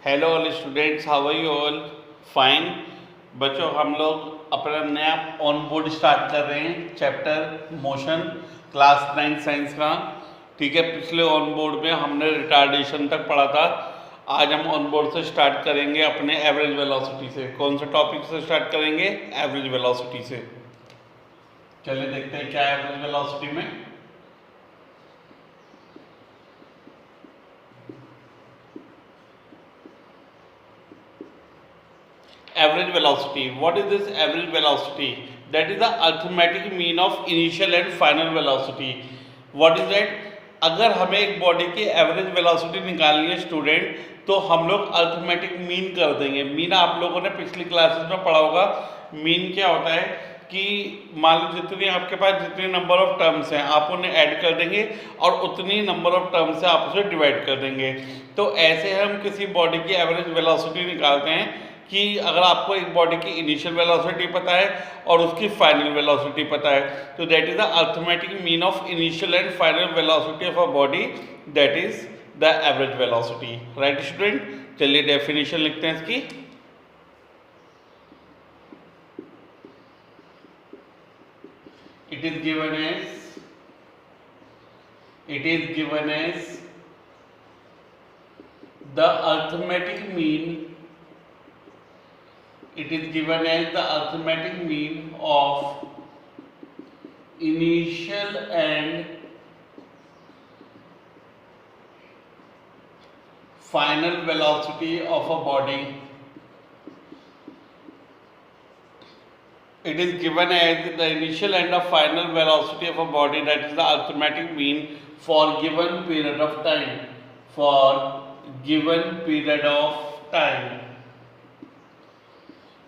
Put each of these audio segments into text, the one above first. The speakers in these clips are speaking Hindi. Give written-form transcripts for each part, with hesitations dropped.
Hello all students, how are you all? Fine. बच्चों, हम लोग अपना नया ऑन बोर्ड स्टार्ट कर रहे हैं, चैप्टर मोशन, क्लास 9 साइंस का। ठीक है, पिछले ऑन बोर्ड में हमने रिटार्डेशन तक पढ़ा था। आज हम ऑन बोर्ड से स्टार्ट करेंगे अपने एवरेज वेलोसिटी से। कौन से टॉपिक से स्टार्ट करेंगे? एवरेज वेलोसिटी से। चलिए देखते हैं क्या है एवरेज वेलोसिटी में। Average velocity. What is this average velocity? That is the arithmetic mean of initial and final velocity. What is that? अगर हमें एक बॉडी की एवरेज वेलोसिटी निकालनी है स्टूडेंट, तो हम लोग अर्थमेटिक मीन कर देंगे। मीन आप लोगों ने पिछली क्लासेस में पढ़ा होगा। मीन क्या होता है कि मान लो जितनी आपके पास जितने नंबर ऑफ टर्म्स हैं आप उन्हें ऐड कर देंगे और उतनी नंबर ऑफ टर्म्स से आप उसे डिवाइड कर देंगे। तो ऐसे हम किसी बॉडी की एवरेज वेलोसिटी निकालते हैं कि अगर आपको एक बॉडी की इनिशियल वेलोसिटी पता है और उसकी फाइनल वेलोसिटी पता है, तो that is the arithmetic mean of initial and final velocity of a body, that is the average velocity. Right student, चलिए डेफिनेशन लिखते हैं इसकी। It is given as the arithmetic mean. It is given as the arithmetic mean of initial and final velocity of a body. It is given as the initial and the final velocity of a body, that is the arithmetic mean for given period of time. For given period of time.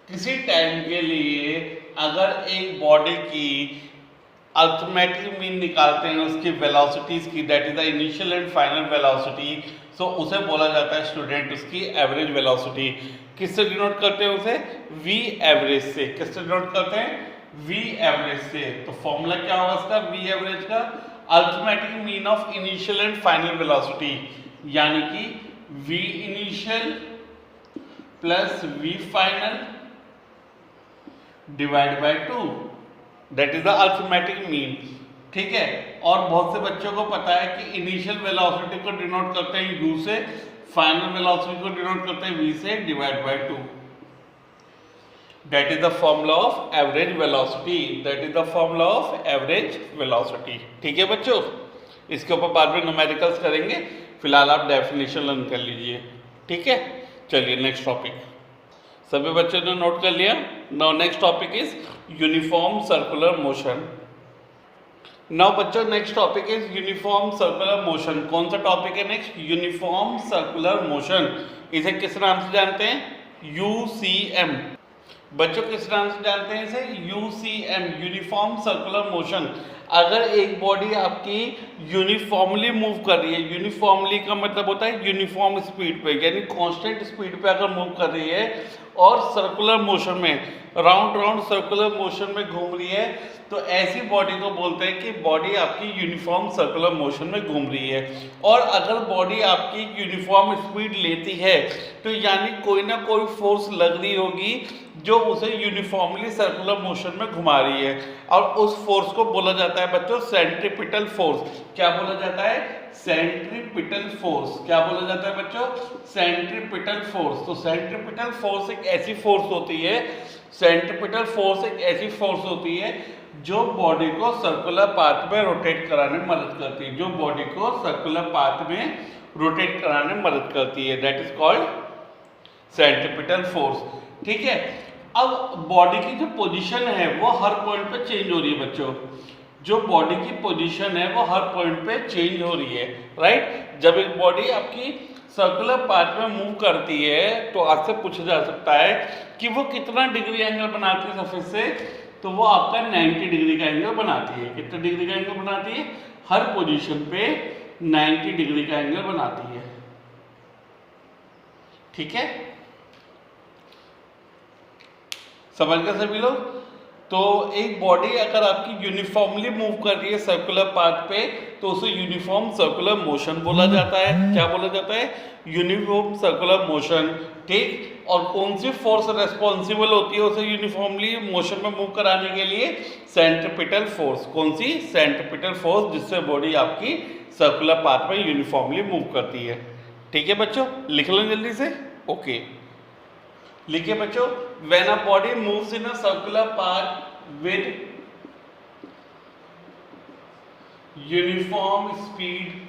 किसी टाइम के लिए अगर एक बॉडी की अर्थमेटिक मीन निकालते हैं उसकी वेलोसिटीज की, that is the initial and final velocity, so उसे बोला जाता है स्टूडेंट उसकी एवरेज वेलोसिटी। किससे डिनोट करते हैं उसे? वी एवरेज से। किससे डिनोट करते हैं? वी एवरेज से। तो फॉर्मूला क्या होगा इसका? वी एवरेज का arithmetic mean of initial and final velocity, यानी कि V initial plus V final divide by 2, that is the arithmetic mean. ठीक है, और बहुत से बच्चों को पता है कि इनिशियल वेलोसिटी को डिनोट करते हैं u से, फाइनल वेलोसिटी को डिनोट करते हैं v से divide by 2। That is the formula of average velocity. That is the formula of average velocity. ठीक है बच्चों, इसके ऊपर बाद में न्यूमेरिकल्स करेंगे, फिलहाल आप डेफिनेशन लर्न कर लीजिए। ठीक है, चलिए नेक्स्ट टॉपिक। सभी बच्चों ने नोट कर लिया? Now next topic is uniform circular motion. Now बच्चों next topic is uniform circular motion. कौन सा टॉपिक है नेक्स्ट? Uniform circular motion. इसे किस नाम से जानते हैं? यूसीएम। बच्चों किस नाम से जानते हैं इसे? UCM, uniform circular motion. अगर एक बॉडी आपकी यूनिफॉर्मली मूव कर रही है, यूनिफॉर्मली का मतलब होता है यूनिफॉर्म स्पीड पे, यानी कांस्टेंट स्पीड पे अगर मूव कर रही है और सर्कुलर मोशन में, राउंड राउंड सर्कुलर मोशन में घूम रही है, तो ऐसी बॉडी को बोलते हैं कि बॉडी आपकी यूनिफॉर्म सर्कुलर मोशन में घूम रही है। और अगर बॉडी आपकी यूनिफॉर्म स्पीड लेती है तो यानी कोई ना कोई फोर्स लग रही होगी जो उसे यूनिफॉर्मली सर्कुलर मोशन में घुमा रही है, और उस फोर्स को बोला जाता है बच्चों सेंट्रीपिटल फोर्स। क्या बोला जाता है? Centripetal force. क्या बोला जाता है बच्चों? Centripetal force. तो सेंट्रीपिटल फोर्स एक ऐसी फोर्स होती है, सेंट्रीपिटल फोर्स एक ऐसी फोर्स होती है जो बॉडी को सर्कुलर पाथ में रोटेट कराने में मदद करती है, जो बॉडी को सर्कुलर पाथ में रोटेट कराने में मदद करती है। That is called centripetal force. ठीक है, अब बॉडी की जो पोजीशन है वो हर पॉइंट पे चेंज हो रही है बच्चों। जो बॉडी की पोजीशन है वो हर पॉइंट पे चेंज हो रही है, राइट। जब एक बॉडी आपकी सर्कुलर पाथ में मूव करती है तो आपसे पूछा जा सकता है कि वो कितना डिग्री एंगल बनाती है सरफेस से, तो वो आपका 90 डिग्री का एंगल बनाती है। कितने डिग्री का एंगल बनाती है? हर पोजीशन पे 90 डिग्री का एंगल बनाती है। ठीक है, समझ गए सभी लोग? तो एक बॉडी अगर आपकी यूनिफॉर्मली मूव कर रही है सर्कुलर पाथ पे तो उसे यूनिफॉर्म सर्कुलर मोशन बोला जाता है। क्या बोला जाता है? Uniform circular motion. ठीक, और कौन सी फोर्स रेस्पॉन्सिबल होती है उसे यूनिफॉर्मली मोशन में मूव कराने के लिए? Centripetal force. कौन सी? सेंट्रीपिटल फोर्स, जिससे बॉडी आपकी सर्कुलर पाथ में यूनिफॉर्मली मूव करती है। ठीक है बच्चों, लिख लो जल्दी से। ओके, लिखिए बच्चों, when a body moves in a circular path with uniform speed,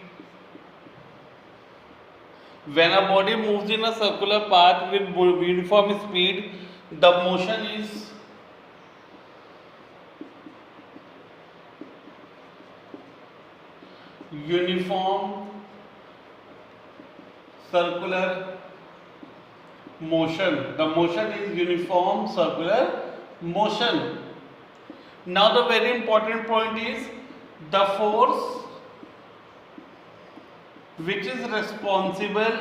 when a body moves in a circular path with uniform speed, the motion is uniform circular motion. The motion is uniform circular motion. Now the very important point is the force which is responsible,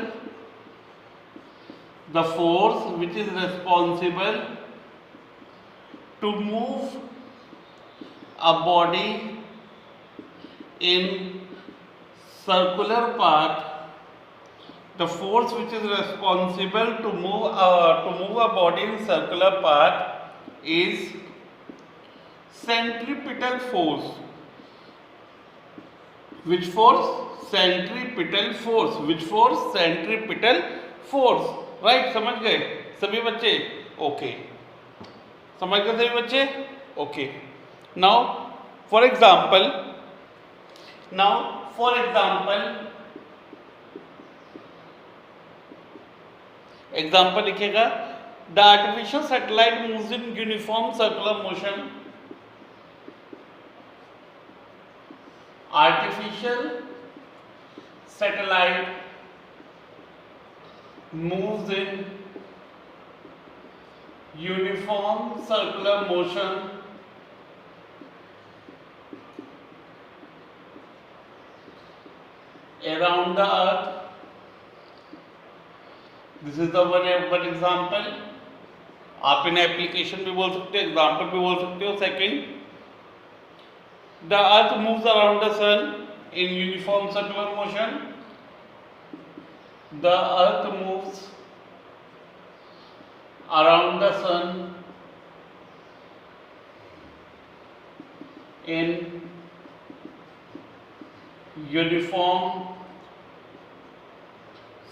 the force which is responsible to move a body in circular path, the force which is responsible to move a body in circular path is centripetal force. Which force? Centripetal force. Which force? Centripetal force. Right, समझ गए सभी बच्चे? ओके, समझ गए सभी बच्चे? Okay, now for example example लिखिएगा, the artificial satellite moves in uniform circular motion. Artificial satellite moves in uniform circular motion around the earth. This is the one example. आप इन्हें एप्लीकेशन भी बोल सकते हो, एग्जाम्पल भी बोल सकते हो। Second, the earth moves around the sun in uniform circular motion. The earth moves around the sun in uniform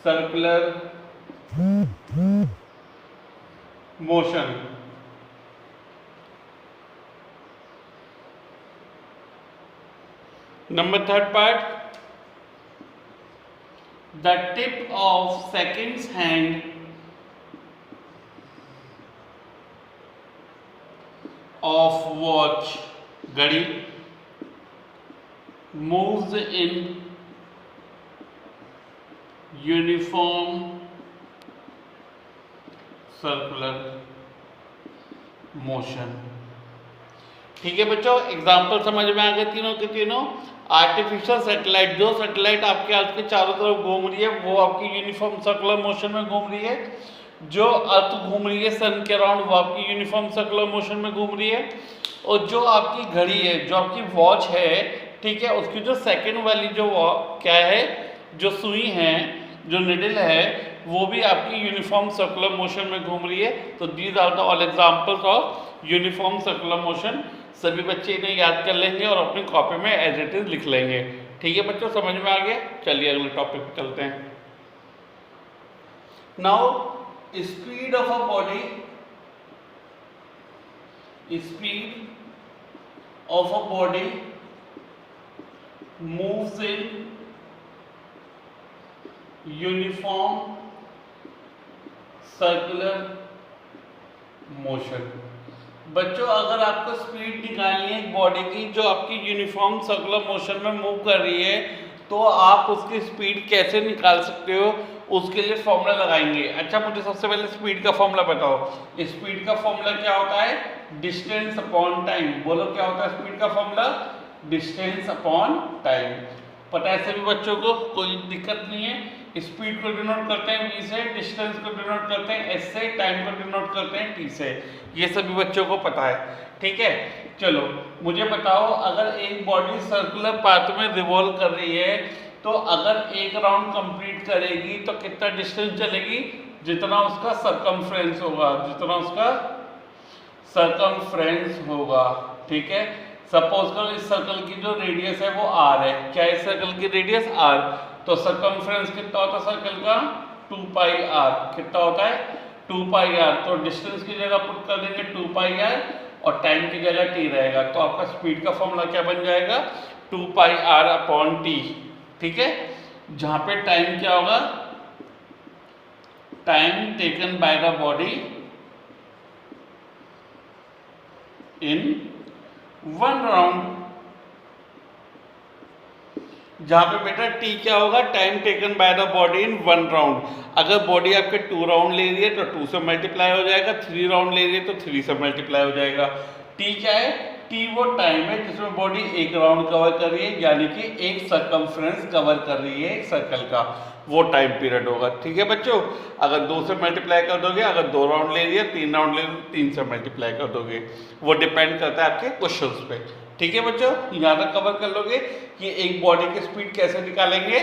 circular motion. Number third part, the tip of second's hand of watch घड़ी moves in uniform circular motion. ठीक है बच्चों, एग्जाम्पल समझ में आ गए तीनों के तीनों। आर्टिफिशियल सैटेलाइट, जो सैटेलाइट आपके अर्थ के चारों तरफ घूम रही है वो आपकी यूनिफॉर्म सर्कुलर मोशन में घूम रही है। जो अर्थ घूम रही है सन के अराउंड वो आपकी यूनिफॉर्म सर्कुलर मोशन में घूम रही है। और जो आपकी घड़ी है, जो आपकी वॉच है, ठीक है, उसकी जो सेकंड वाली जो क्या है, जो सुई है, जो निडल है, वो भी आपकी यूनिफॉर्म सर्कुलर मोशन में घूम रही है। तो these are the all examples of uniform circular motion. सभी बच्चे इन्हें याद कर लेंगे और अपनी कॉपी में एज इट इज लिख लेंगे। ठीक है बच्चों, समझ में आ गया? चलिए अगले टॉपिक पे चलते हैं। Now speed of a body, speed of a body moves in uniform circular motion. बच्चों अगर आपको स्पीड निकालनी है एक बॉडी की जो आपकी यूनिफॉर्म सर्कुलर मोशन में मूव कर रही है, तो आप उसकी स्पीड कैसे निकाल सकते हो, उसके लिए फॉर्मूला लगाएंगे। अच्छा, मुझे सबसे पहले स्पीड का फॉर्मूला बताओ। स्पीड का फॉर्मूला क्या होता है? Distance upon time. बोलो क्या होता है स्पीड का फॉर्मूला? Distance upon time. पता है सभी बच्चों को? कोई दिक्कत नहीं है। स्पीड को डिनोट करते हैं v से, डिस्टेंस को डिनोट करते हैं s से, टाइम को डिनोट करते हैं t से। ये सभी बच्चों को पता है, ठीक है। चलो मुझे बताओ, अगर एक बॉडी सर्कुलर पाथ में रिवॉल्व कर रही है तो अगर एक राउंड कंप्लीट करेगी तो कितना डिस्टेंस चलेगी? जितना उसका सरकमफ्रेंस होगा, जितना उसका सरकमफ्रेंस होगा, ठीक है। सपोज करो इस सर्कल की जो रेडियस है वो r है। क्या है इस सर्कल की रेडियस? r। तो सरकमफ्रेंस कितना होता है सर्कल का? 2 पाई r। कितना होता है? 2 पाई r। तो डिस्टेंस की जगह पुट कर देंगे 2 पाई r और टाइम की जगह t रहेगा। तो आपका स्पीड का फॉर्मूला क्या बन जाएगा? 2 पाई r अपॉन t, ठीक है। जहां पे टाइम क्या होगा? Time taken by the body in 1 round. जहां पे बेटा t क्या होगा? Time taken by the body in 1 round. अगर बॉडी आपके 2 राउंड ले रही है तो 2 से मल्टीप्लाई हो जाएगा, 3 राउंड ले रही है तो 3 से मल्टीप्लाई हो जाएगा। t क्या है? t वो टाइम है जिसमें बॉडी एक राउंड कवर कर रही है, यानी कि एक सरकमफ्रेंस कवर कर रही है एक सर्कल का, वो टाइम पीरियड होगा, ठीक है बच्चों। अगर 2 से मल्टीप्लाई कर दोगे, अगर 2 राउंड ले रही है, 3 राउंड ले रही है, 3 से मल्टीप्लाई कर दोगे। वो डिपेंड करता है आपके क्वेश्चंस पे, ठीक है बच्चों। यहाँ तक कवर कर लोगे कि एक बॉडी की स्पीड कैसे निकालेंगे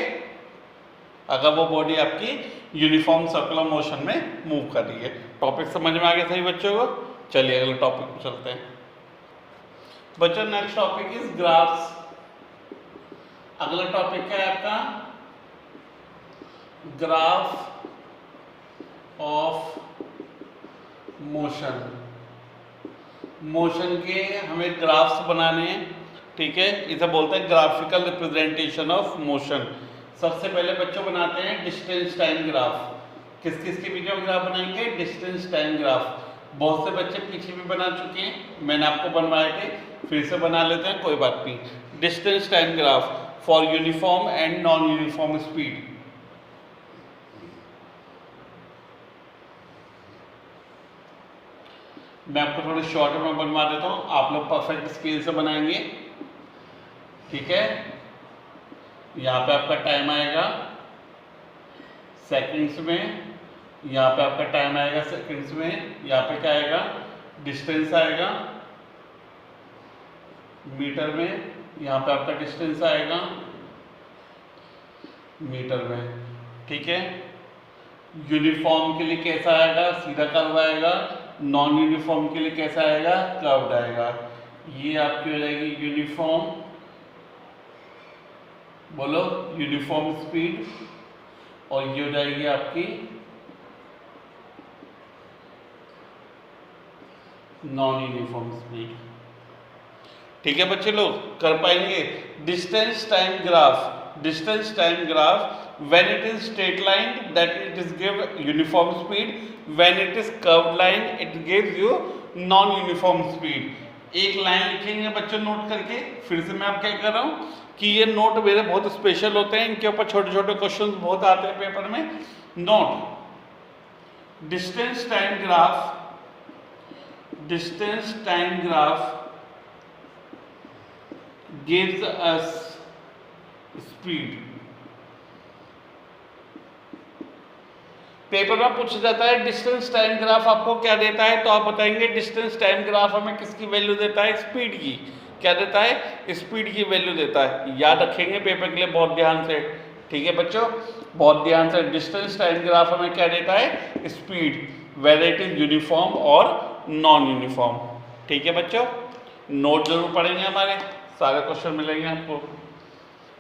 अगर वो बॉडी आपकी यूनिफॉर्म सर्कुलर मोशन में मूव कर रही है। टॉपिक समझ में आ गया सही बच्चों को? चलिए अगले टॉपिक पे चलते हैं बच्चों। Next topic is graphs. अगला टॉपिक क्या है आपका? Graph of motion. मोशन के हमें ग्राफ्स बनाने हैं, ठीक है। इसे बोलते हैं ग्राफिकल रिप्रेजेंटेशन ऑफ मोशन। सबसे पहले बच्चों बनाते हैं डिस्टेंस टाइम ग्राफ। किस किस के बीच में ग्राफ बनाएंगे? Distance time graph. बहुत से बच्चे पीछे भी बना चुके हैं, मैंने आपको बनवाए थे, फिर से बना लेते हैं, कोई बात नहीं। Distance time graph for uniform and non uniform speed. मैं आपको थोड़े शॉर्ट में बनवा देता हूँ, आप लोग परफेक्ट स्केल से बनाएंगे, ठीक है। यहाँ पे आपका टाइम आएगा सेकंड्स में, यहाँ पे आपका टाइम आएगा सेकंड्स में, यहाँ पे क्या आएगा? डिस्टेंस आएगा मीटर में, यहाँ पे आपका डिस्टेंस आएगा मीटर में, ठीक है। यूनिफॉर्म के लिए कैसा आएगा? सीधा कर्व आएगा। नॉन यूनिफॉर्म के लिए कैसा आएगा? कर्व्ड आएगा। ये आपकी हो जाएगी यूनिफॉर्म, बोलो यूनिफॉर्म स्पीड, और ये हो जाएगी आपकी नॉन यूनिफॉर्म स्पीड, ठीक है बच्चे लोग, कर पाएंगे। Distance time graph, distance time graph when it is straight line that it is give uniform speed, when it is curved line it gives you non uniform speed। एक लाइन लिखेंगे बच्चों नोट करके, फिर से मैं आप क्या कर रहा हूँ कि ये नोट मेरे बहुत स्पेशल होते हैं, इनके ऊपर छोटे छोटे क्वेश्चंस बहुत आते हैं पेपर में। Note distance time graph, distance time graph gives us speed। Paper में पूछा जाता है डिस्टेंस टाइम ग्राफ आपको क्या देता है, तो आप बताएंगे डिस्टेंस टाइम ग्राफ हमें किसकी वैल्यू देता है? स्पीड की। क्या देता है? स्पीड की वैल्यू देता है। याद रखेंगे पेपर के लिए बहुत ध्यान से, ठीक है बच्चों, बहुत ध्यान से। डिस्टेंस टाइम ग्राफ हमें क्या देता है? Speed, weather it is uniform और नॉन यूनिफॉर्म, ठीक है बच्चों। नोट जरूर पढ़ेंगे, हमारे सारे क्वेश्चन मिलेंगे आपको,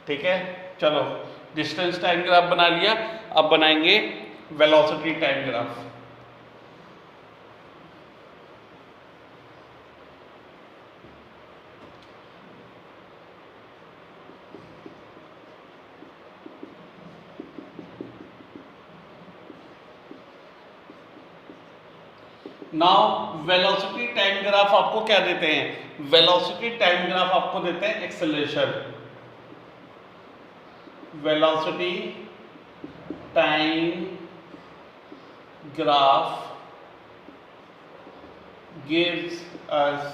ठीक है। चलो डिस्टेंस टाइम ग्राफ बना लिया, अब बनाएंगे velocity time graph. Now velocity time graph आपको क्या देते हैं? वेलोसिटी टाइम ग्राफ आपको देते हैं acceleration. Velocity time graph gives us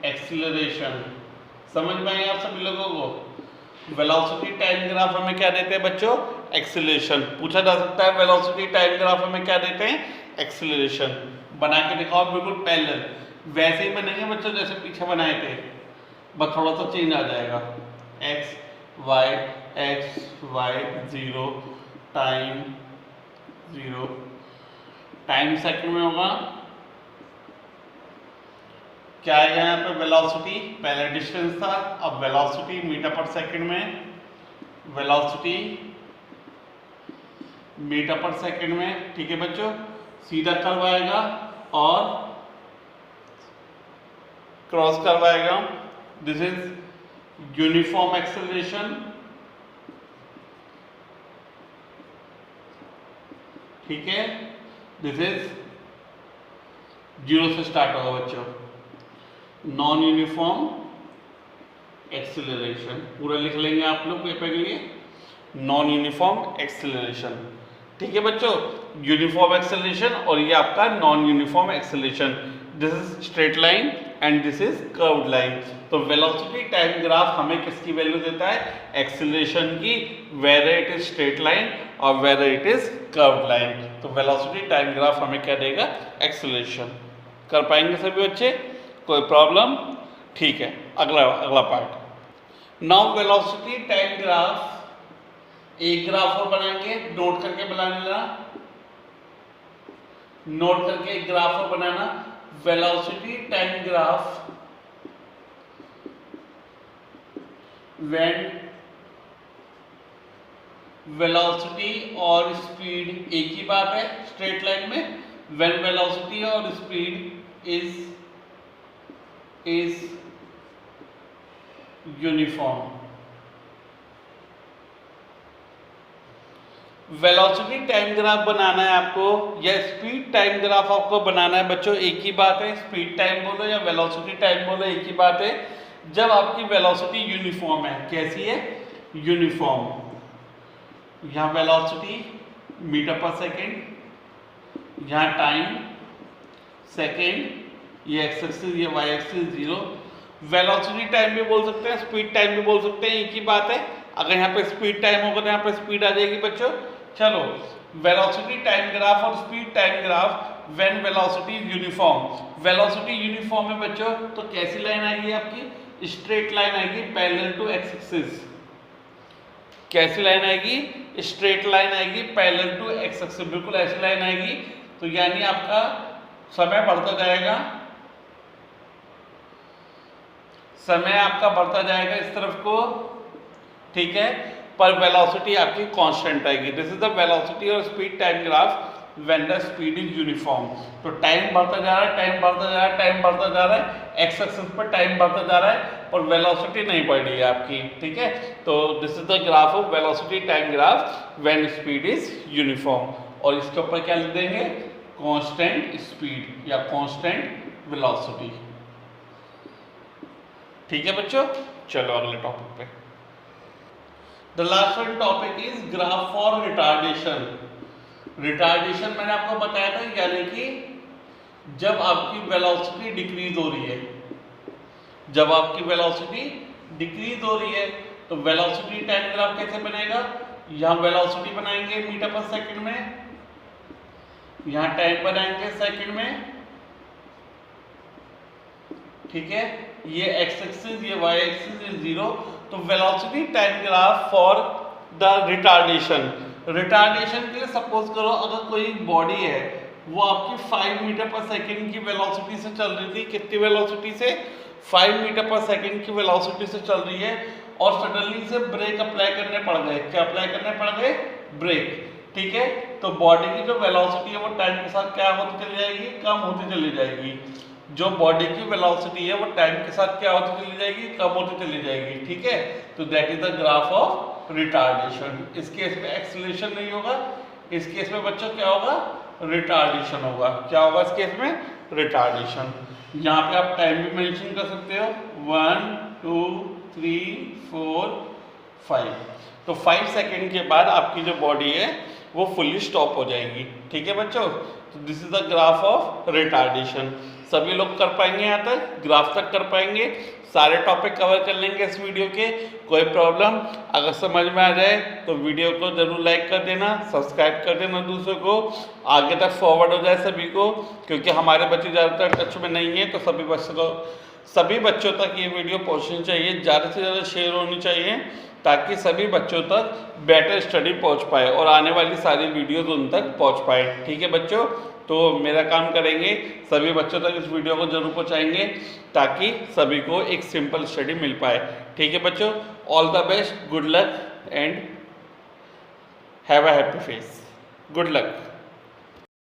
acceleration। समझ में आया आप सभी लोगों को? वेलोसिटी टाइम ग्राफ हमें क्या देते हैं बच्चों? एक्सीलरेशन। पूछा जा सकता है वेलोसिटी टाइम ग्राफ हमें क्या देते हैं, एक्सीलरेशन। बना के दिखाओ बिल्कुल पैरेलल, वैसे ही बनेंगे बच्चों जैसे पीछे बनाए थे, बस थोड़ा सा चेंज आ जाएगा। X Y 0 time 0, time second में होगा। क्या है यहाँ पे वेलोसिटी, पहले डिस्टेंस था, अब वेलोसिटी मीटर पर सेकंड में, वेलोसिटी मीटर पर सेकंड में। ठीक है बच्चों, सीधा कर्व आएगा और क्रॉस कर्व आएगा। This is uniform acceleration. ठीक है, दिस इज 0 से स्टार्ट होगा बच्चों, नॉन यूनिफॉर्म एक्सेलरेशन। पूरा लिख लेंगे आप लोग पेपर के लिए, नॉन यूनिफॉर्म एक्सेलरेशन। ठीक है बच्चों, यूनिफॉर्म एक्सेलरेशन और ये आपका non uniform acceleration. This is straight line and this is curved line. तो वेलोसिटी टाइम ग्राफ हमें किसकी वैल्यू देता है, एक्सेलरेशन की, whether it is straight line और whether it is curved line. तो वेलोसिटी टाइम ग्राफ हमें क्या देगा, एक्सेलरेशन। कर पाएंगे सभी बच्चे, कोई प्रॉब्लम? ठीक है, अगला part. Now velocity time graph, एक ग्राफ और बनाएंगे, नोट करके बना लेना, नोट करके एक ग्राफ और बनाना। Velocity time graph when velocity और स्पीड एक ही बात है स्ट्रेट लाइन में, व्हेन वेलोसिटी और speed is uniform. Velocity time graph बनाना है आपको या स्पीड टाइम ग्राफ आपको बनाना है बच्चों, एक ही बात है। स्पीड टाइम बोलो या वेलोसिटी टाइम बोलो, एक ही बात है। जब आपकी वेलोसिटी यूनिफॉर्म है, कैसी है, यूनिफॉर्म। यहाँ वेलोसिटी मीटर पर सेकेंड, यहाँ टाइम सेकेंड, ये एक्स एक्सिस ये वाई एक्सिस 0। वेलोसिटी टाइम भी बोल सकते हैं, स्पीड टाइम भी बोल सकते हैं, एक ही बात है। अगर यहाँ पे स्पीड टाइम होगा तो यहाँ पे स्पीड आ जाएगी बच्चों। चलो, वेलोसिटी टाइम ग्राफ और speed time graph when velocity is uniform. Velocity uniform है बच्चों, तो कैसी लाइन आएगी आपकी, स्ट्रेट लाइन आएगी पैरेलल टू एक्स एक्सिस। कैसी लाइन आएगी, स्ट्रेट लाइन आएगी पैरेलल टू एक्स एक्सिस, बिल्कुल ऐसी लाइन आएगी। तो यानी आपका समय बढ़ता जाएगा, समय आपका बढ़ता जाएगा इस तरफ को, ठीक है, पर वेलोसिटी आपकी कांस्टेंट आएगी। दिस इज द वेलोसिटी और speed time graph when the speed is uniform. तो टाइम बढ़ता जा रहा है, टाइम बढ़ता जा रहा है, टाइम बढ़ता जा रहा है, एक्स एक्सिस पर टाइम बढ़ता जा रहा है और वेलोसिटी नहीं बढ़ रही है आपकी। ठीक है, तो this is the graph of velocity time graph when speed is uniform. और इसके ऊपर क्या लिख देंगे, कांस्टेंट स्पीड या कांस्टेंट वेलोसिटी। ठीक है बच्चों, चलो अगले टॉपिक पे। The last one topic is graph for retardation. Retardation मैंने आपको बताया था, यानी कि जब आपकी वेलोसिटी डिक्रीज हो रही है, जब आपकी वेलोसिटी डिक्रीज हो रही है तो वेलोसिटी टाइम ग्राफ कैसे बनेगा, यहाँ वेलोसिटी बनाएंगे मीटर पर सेकंड में, यहाँ टाइम बनाएंगे सेकंड में। ठीक है, ये एक्स एक्सिस ये वाई एक्सिस ये 0। तो velocity time graph for the retardation, retardation के लिए सपोज करो अगर कोई बॉडी है वो आपकी 5 मीटर पर सेकंड की वेलोसिटी से चल रही थी, कितनी वेलोसिटी से, 5 मीटर पर सेकंड की वेलोसिटी से चल रही है और सडनली से ब्रेक अप्लाई करने पड़ गए। क्या अप्लाई करने पड़ गए, ब्रेक। ठीक है, तो बॉडी की जो वेलोसिटी है वो टाइम के साथ क्या होती चली जाएगी, कम होती चली जाएगी। जो बॉडी की वेलोसिटी है वो टाइम के साथ क्या होती चली जाएगी, कम होती चली जाएगी। ठीक है, तो that is the graph of retardation. इस केस में एक्सीलरेशन नहीं होगा, इस केस में बच्चों क्या होगा, रिटार्डेशन होगा। क्या होगा इस केस में, रिटार्डेशन। यहाँ पे आप टाइम भी मेंशन कर सकते हो, 1 2 3 4 5। तो 5 सेकेंड के बाद आपकी जो बॉडी है वो फुल्ली स्टॉप हो जाएगी। ठीक है बच्चों, तो this is the graph of retardation. सभी लोग कर पाएंगे, यहाँ तक ग्राफ तक कर पाएंगे, सारे टॉपिक कवर कर लेंगे इस वीडियो के। कोई प्रॉब्लम अगर समझ में आ जाए तो वीडियो को जरूर लाइक कर देना, सब्सक्राइब कर देना, दूसरों को आगे तक फॉरवर्ड हो जाए सभी को, क्योंकि हमारे बच्चे ज़्यादातर टच में नहीं है, तो सभी बच्चों तक ये वीडियो पहुंचनी चाहिए, ज़्यादा से ज़्यादा शेयर होनी चाहिए, ताकि सभी बच्चों तक बेटर स्टडी पहुंच पाए और आने वाली सारी वीडियोस उन तक पहुंच पाए। ठीक है बच्चों, तो मेरा काम करेंगे, सभी बच्चों तक इस वीडियो को जरूर पहुंचाएंगे ताकि सभी को एक सिंपल स्टडी मिल पाए। ठीक है बच्चों, all the best, good luck and have a happy face. Good luck.